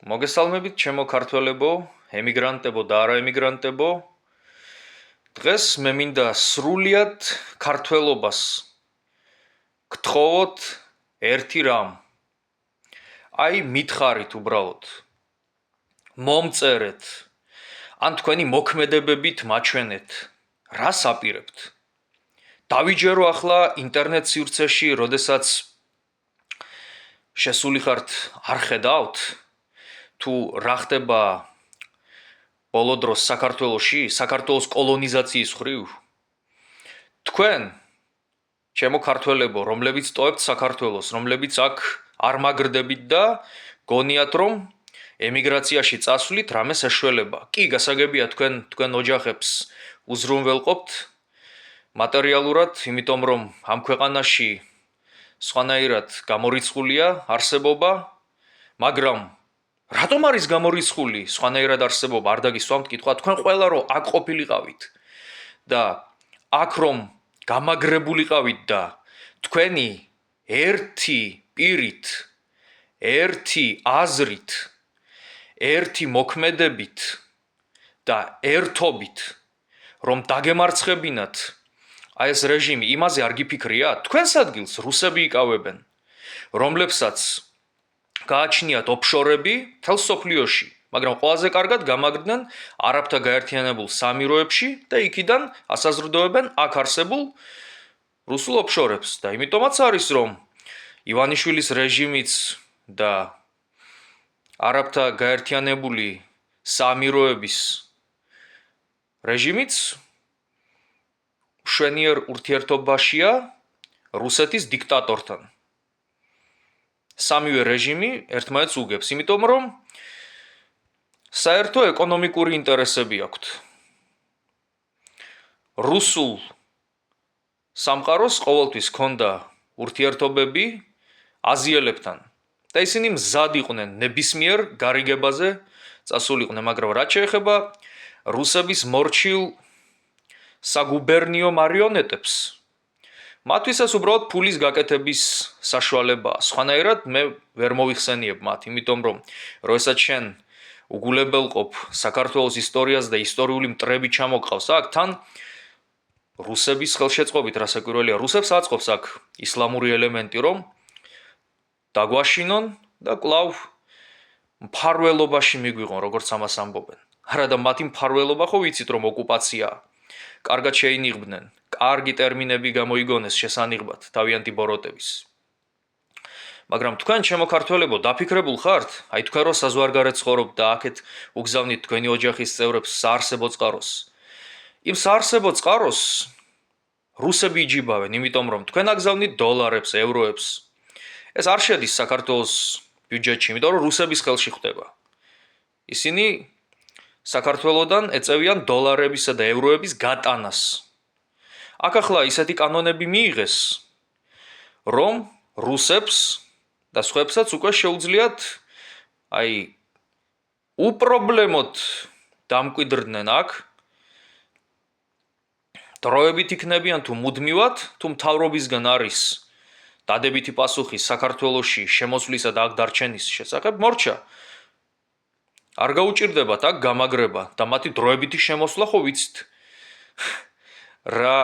მოგესალმებით, ჩემო ქართველებო, ემიგრანტებო და არაემიგრანტებო. დღეს მე მინდა სრულიად ქართველობას გთხოვოთ ერთი რამ. აი, მითხარით უბრალოდ. მომწერეთ. ან თქვენი მოქმედებებით მაჩვენეთ. რას აპირებთ? დავიჯერო ახლა ინტერნეტ სივრცეში, როდესაც შესული ხართ, არ ხედავთ? თუ რა ხდება ბოლო დროს საქართველოში, საქართველოს კოლონიზაციის ხრივ? თქვენ, ჩემო ქართველებო, რომლებიც ტოვებთ საქართველოს, რომლებიც აქ არ მაგრდებით და გონიათ, რომ ემიგრაციაში წასვლით რამე საშუალება. კი, გასაგებია თქვენ ოჯახებს უზრუნველყოფთ მატერიალურად, იმიტომ რომ ამ ქვეყანაში სხვანაირად გამორიცხულია არსებობა, მაგრამ რატომ არის გამორიცხული სხვანაირად არსებობა? არ დაგისვამთ კითხვა, თქვენ ყველა რომ აქ ყოფილიყავით და აქ რომ გამაგრებულიყავით და თქვენი ერთი პირით, ერთი აზრით, ერთი მოქმედებით და ერთობით რომ დაგემარცხებინათ აი ეს რეჟიმი, იმაზე არ გიფიქრიათ? თქვენს ადგილს რუსები იკავებენ, რომლებსაც გააჩნიათ ოფშორები მთელ სოფლიოში, მაგრამ ყველაზე კარგად გამაგრდნენ არაბთა გაერთიანებულ საამიროებში და იქიდან ასაზრდოებენ აქ არსებულ რუსულ ოფშორებს. და იმიტომაც არის, რომ ივანიშვილის რეჟიმიც და არაბთა გაერთიანებული საამიროების რეჟიმიც მშვენიერ ურთიერთობაშია რუსეთის დიქტატორთან. სამივე რეჟიმი ერთმანეთს უგებს, იმიტომ რომ საერთო ეკონომიკური ინტერესები აქვთ. რუსულ სამყაროს ყოველთვის ჰქონდა ურთიერთობები აზიელებთან და ისინი მზად იყვნენ ნებისმიერ გარიგებაზე წასულიყვნენ, მაგრამ რაც შეეხება რუსების მორჩილ საგუბერნიო მარიონეტებს, მათვისაც უბრალოდ ფულის გაკეთების საშუალებაა. სხვანაირად მე ვერ მოვიხსენიებ მათ, იმიტომ რომ როდესაც შენ უგულებელყოფ საქართველოს ისტორიას და ისტორიული მტრები ჩამოყავს აქ, თან რუსების ხელშეწყობით, რასაკვირველია, რუსებს აწყობს აქ ისლამური ელემენტი, რომ დაგვაშინონ და კვლავ მფარველობაში მიგვიღონ, როგორც ამას ამბობენ. არა და მათი მფარველობა ხო ვიცით, რომ ოკუპაციაა. კარგად შეინიღბდნენ, კარგი ტერმინები გამოიგონეს შესანიღბად თავიანთი ბოროტების. მაგრამ თქვენ, ჩემო ქართველებო, დაფიქრებულ ხართ? აი თქვენ რო საზღვარგარეთ ცხოვრობთ და აქეთ უგზავნით თქვენი ოჯახის წევრებს საარსებო წყაროს. იმ საარსებო წყაროს რუსები იჯიბავენ, იმიტომ რომ თქვენ აგზავნით დოლარებს, ევროებს. ეს არ შედის საქართველოს ბიუჯეტში, იმიტომ რომ რუსების ხელში ხდება. ისინი საქართველოდან ეწევიან დოლარებისა და ევროების გატანას. აქ ახლა ისეთი კანონები მიიღეს, რომ რუსებს და სხვებსაც უკვე შეუძლიათ უპრობლემოდ დამკვიდრდნენ აქ, დროებით იქნებიან თუ მუდმივად, თუ მთავრობისგან არის დადებითი პასუხი საქართველოში შემოსვლისა და აქ დარჩენის შესახებ, მორჩა. არ გაუჭირდებათ აქ გამაგრება და მათი დროებითი შემოსვლა ხო ვიცით რა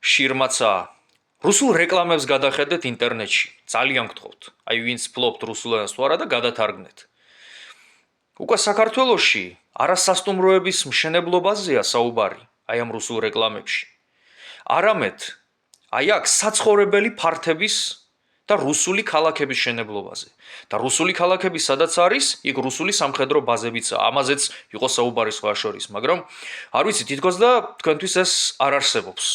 შირმაცაა. რუსულ რეკლამებს გადახედეთ ინტერნეტში, ძალიან გთხოვთ. აი ვინც ფლობთ რუსულ ენას თუ არა და გადათარგმნეთ. უკვე საქართველოში არასასტუმროების მშენებლობაზეა საუბარი, აი ამ რუსულ რეკლამებში. არამედ აი აქ საცხოვრებელი ფართების და რუსული ქალაქების მშენებლობაზე. და რუსული ქალაქები სადაც არის, იქ რუსული სამხედრო ბაზებიცაა. ამაზეც იყო საუბარი სხვა შორის, მაგრამ არ ვიცი, თითქოს და თქვენთვის ეს არ არსებობს.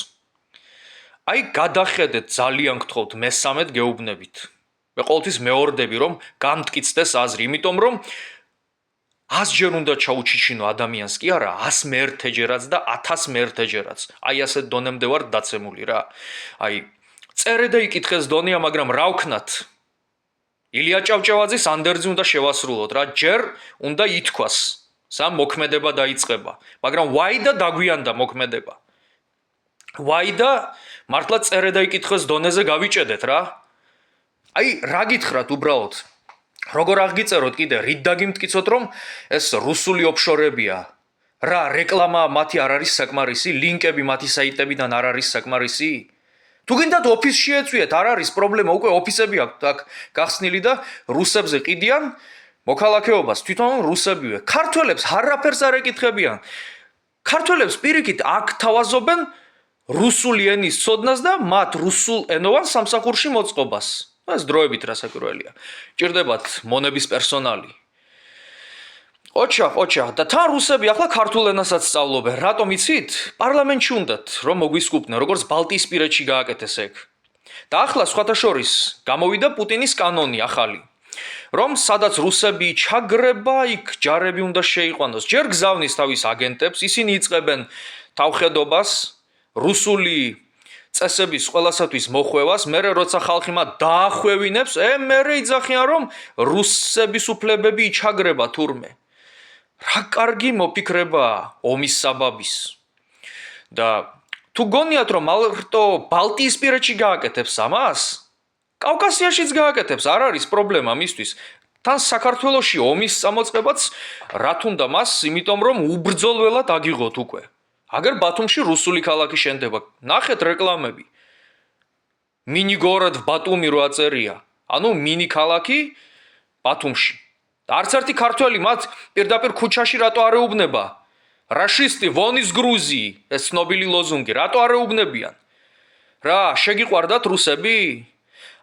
აი გადახედეთ, ძალიან გთხოვთ, მესამედ გეუბნებით. მე ყოველთვის მეორდები, რომ გამტკიცდეს აზრი, იმიტომ რომ 100-ჯერ უნდა ჩაუჩიჩინო ადამიანს, კი არა, 101-ჯერაც და 1001-ჯერაც. აი ასეთ დონემდე ვარ დაცემული რა. აი წერე და იკითხეს დონია, მაგრამ რა ვქნათ? ილია ჭავჭავაძის ანდერძი უნდა შევასრულოთ რა, ჯერ უნდა ითქვას, სამ მოქმედება დაიწყება, მაგრამ ვაი და დაგვიანდა მოქმედება. ვაი და მართლა წერე და იკითხეს დონეზე გავიჭედეთ რა. აი რა გითხრათ უბრალოდ? როგორ აღგიწეროთ კიდე რით დაგიმტკიცოთ რომ ეს რუსული ოფშორებია რა რეკლამა მათი არ არის საკმარისი ლინკები მათი საიტებიდან არ არის საკმარისი თუ გინდათ ოფისში ეწვიეთ არ არის პრობლემა უკვე ოფისები აქვთ აქ გახსნილი და რუსებზე ყიდიან მოქალაქეობას თვითონ რუსებივე ქართველებს არაფერს არ ეკითხებიან ქართველებს პირიქით აქ თავაზობენ რუსული ენის ცოდნას და მათ რუსულ ენოვან სამსახურში მოწყობას ეს დროებით რასაკვირველია ჭირდებათ მონების პერსონალი ოჩახ და თან რუსები ახლა ქართულ ენასაც სწავლობენ რატომ იცით პარლამენტში უნდათ რომ მოგვისკუპდნენ როგორც ბალტიისპირეთში გააკეთეს ეგ და ახლა სხვათა შორის გამოვიდა პუტინის კანონი ახალი რომ სადაც რუსები ჩაგრება იქ ჯარები უნდა შეიყვანოს ჯერ გზავნის თავის აგენტებს ისინი იწყებენ თავხედობას რუსული წესების ყველასათვის მოხვევას მერე როცა ხალხი მათ დაახვევინებს მერე იძახიან რომ რუსების უფლებები ჩაგრება თურმე რა კარგი მოფიქრებაა ომის საბაბის და თუ გონიათ რომ მარტო ბალტიისპირეთში გააკეთებს ამას კავკასიაშიც გააკეთებს არ არის პრობლემა მისთვის თან საქართველოში ომის წამოწყებაც რა თუნდა მას იმიტომ რომ უბრძოლველად აგიღოთ უკვე აგერ ბათუმში რუსული ქალაქი შენდება ნახეთ რეკლამები მინი გოროდ ბატუმი რო აწერია ანუ მინი ქალაქი ბათუმში არც ერთი ქართველი მათ პირდაპირ ქუჩაში რატო არ ეუბნება რაშისტი ვონის გრუზი ეს ცნობილი ლოზუნგი რატო არ ეუბნებიან რა შეგიყვარდათ რუსები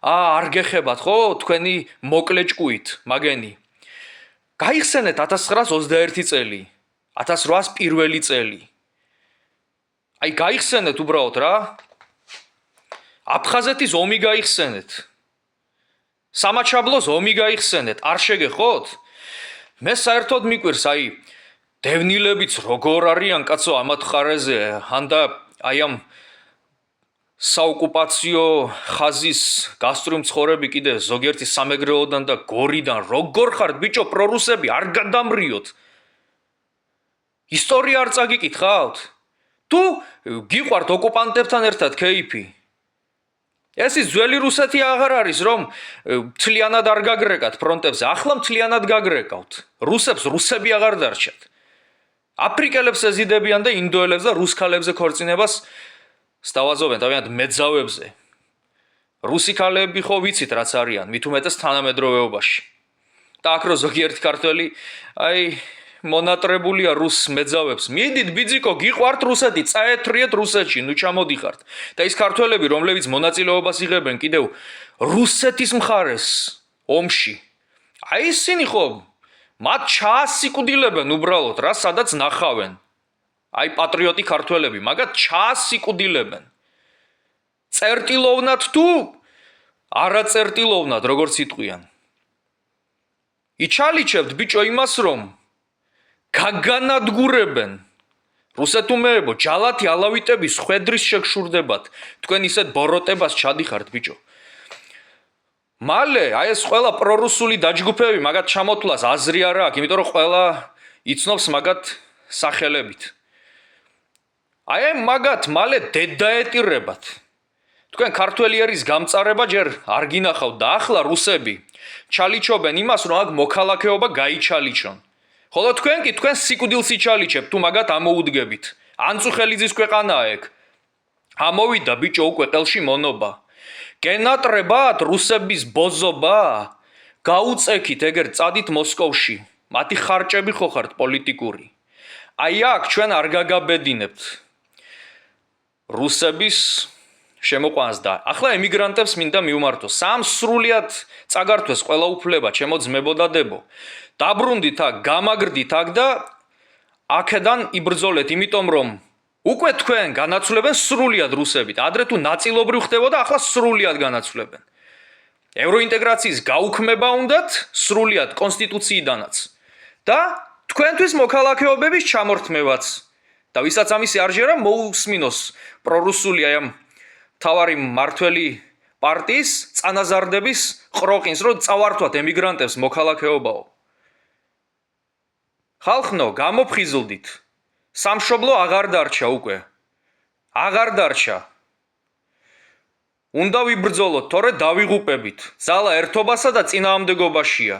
არ გეხებათ ხო თქვენი მოკლე ჭკუით მაგენი გაიხსენეთ 1921 წელი 1801 წელი აი გაიხსენეთ უბრალოდ რა აფხაზეთის ომი გაიხსენეთ სამაჩაბლოს ომი გაიხსენეთ არ შეგეხოთ მე საერთოდ მიკვირს აი დევნილებიც როგორ არიან კაცო ამათ ხარეზე ანდა აი ამ საოკუპაციო ხაზის გასტრომცხოვრები კიდე ზოგიერთი სამეგრელოდან და გორიდან როგორ ხართ ბიჭო პრორუსები არ გადამრიოთ ისტორია არ წაგიკითხავთ თუ გიყვართ ოკუპანტებთან ერთად კეიფი ეს ის ძველი რუსეთი აღარ არის რომ მთლიანად არ გაგრეკათ ფრონტებზე ახლა მთლიანად გაგრეკავთ რუსებს რუსები აღარ დარჩათ აფრიკელებს ეზიდებიან და ინდოელებს და რუსქალებზე ქორწინებას სტავაზობენ თავიანთ მეძავებზე რუსი ქალები ხო ვიცით რაც არიან მით უმეტეს თანამედროვეობაში და აქ რო ზოგიერთი ქართველი აი მონატრებულია რუს მეძავებს მიდით ბიძიკო გიყვართ რუსეთი წაეთრიეთ რუსეთში ნუ ჩამოდიხართ და ის ქართველები რომლებიც მონაწილეობას იღებენ კიდევ რუსეთის მხარეს ომში აი ისინი ხო მათ ჩაასიკუდილებენ უბრალოდ რა სადაც ნახავენ აი პატრიოტი ქართველები მაგათ ჩაასიკუდილებენ წერტილოვნად თუ არა წერტილოვნად როგორც იტყვიან იჩალიჩებთ ბიჭო იმას რომ გაგანადგურებენ რუსეთუმეებო ჯალათი ალავიტების ხვედრის შეგშურდებათ თქვენ ისეთ ბოროტებას ჩადიხართ ბიჭო მალე აი ეს ყველა პრორუსული დაჯგუფები მაგათ ჩამოთვლას აზრი არა აქვს იმიტომ რომ ყველა იცნობს მაგათ სახელებით აი მაგათ მალე დედაეტირებათ თქვენ ქართველიერის გამწარება ჯერ არ გინახავთ და ახლა რუსები ჩალიჩობენ იმას რომ აქ მოქალაქეობა გაიჩალიჩონ ხოლო თქვენ კი თქვენ სიკვდილს იჩალიჩებთ თუ მაგათ ამოუდგებით ანწუხელიძის ქვეყანაა ეგ ამოვიდა ბიჭო უკვე ყელში მონობა გენატრებათ რუსების ბოზობა გაუწექით ეგერ წადით მოსკოვში მათი ხარჭები ხო ხართ პოლიტიკური აი აქ ჩვენ არ გაგაბედინებთ რუსების შემოყვანს და ახლა ემიგრანტებს მინდა მივმართო სამსრულიად წაგართვეს ყველა უფლება ჩემო ძმებო და დებო დაბრუნდით აქ გამაგრდით აქ და აქედან იბრძოლეთ იმიტომ რომ უკვე თქვენ განაცვლებენ სრულიად რუსებით ადრე თუ ნაწილობრივ ხდებოდა ახლა სრულიად განაცვლებენ ევროინტეგრაციის გაუქმება უნდათ სრულიად კონსტიტუციიდანაც და თქვენთვის მოქალაქეობების ჩამორთმევაც და ვისაც ამისი არ ჯერა მოусმინოს პრორუსული აი ამ თავარი მართველი პარტიის წანაზარდების ყროყინს რომ წავართვათ ემიგრანტებს მოქალაქეობაო ხალხნო გამოფხიზლდით სამშობლო აღარ დარჩა უკვე აღარ დარჩა უნდა ვიბრძოლოთ თორე დავიღუპებით ძალა ერთობასა და წინააღმდეგობაშია